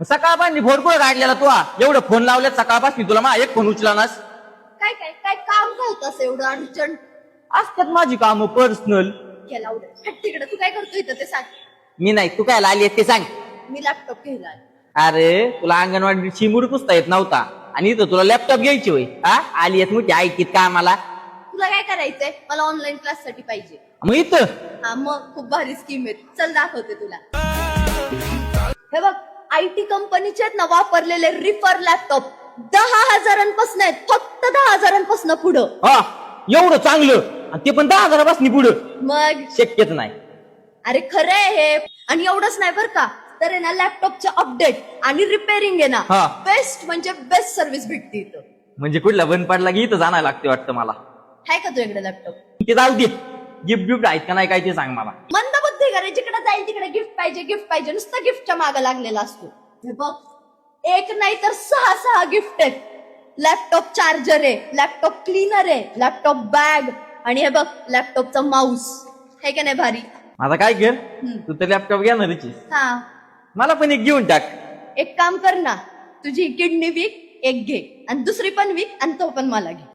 सकाळपासून भोरकुळ काढलेला तू एवढं फोन लावल्यात सकाळपासून तुला मा एक फोन उचलानास. काय काय काय काम काय होतं असं एवढं अर्जंट? असतात माझी कामं पर्सनल. केला उद्या तिकडे तू काय करतो इथं ते सांग. मी नाही तू काय आली ते सांग. मी लॅपटॉप घ्यायला आले. अरे तुला अंगणवाडी चिमुड पुसता येत नव्हता आणि इथं तुला लॅपटॉप घ्यायची होय. हा आली येत मोठी ऐकीत का आम्हाला. तुला काय करायचंय? मला ऑनलाईन क्लास साठी पाहिजे. मग इथं हा मग खूप भारी स्कीम आहे, चल दाखवते तुला. हे बघ IT कंपनीचे आहेत ना वापरलेले रिफर लॅपटॉप 10,000पासून आहेत, फक्त 10,000पासून पुढं. हा एवढं चांगलं आणि ते पण 10,000पासून पुढं. मग शक्यच नाही. अरे खरं आहे हे. आणि एवढंच नाही बरं का, तर आहे ना लॅपटॉपचे अपडेट आणि रिपेअरिंग आहे ना हा. बेस्ट म्हणजे बेस्ट सर्व्हिस भेटते इथं. म्हणजे कुठला बंद पडला की इथं जाणार लागते वाटतं मला. आहे का तुझ्याकडे लॅपटॉप? ते जाऊ दे. गिफ्ट गिफ्ट आहेत का नाही काय ते सांग मला. मंद बुद्धी करे, जिकडे जाईल तिकडे गिफ्ट पाहिजे नुसतं गिफ्टच्या मागे लागलेला असतो. हे बघ एक नाही तर 6 गिफ्ट आहेत. लॅपटॉप चार्जर आहे, लॅपटॉप क्लीनर आहे, लॅपटॉप बॅग आणि हे बघ लॅपटॉपचा माऊस. आहे का नाही भारी? आता काय कर तू तर लॅपटॉप घेणारच. हा मला पण एक घेऊन टाक. एक काम कर ना, तुझी किडनी विक एक घे आणि दुसरी पण विक आणि तो पण मला घे.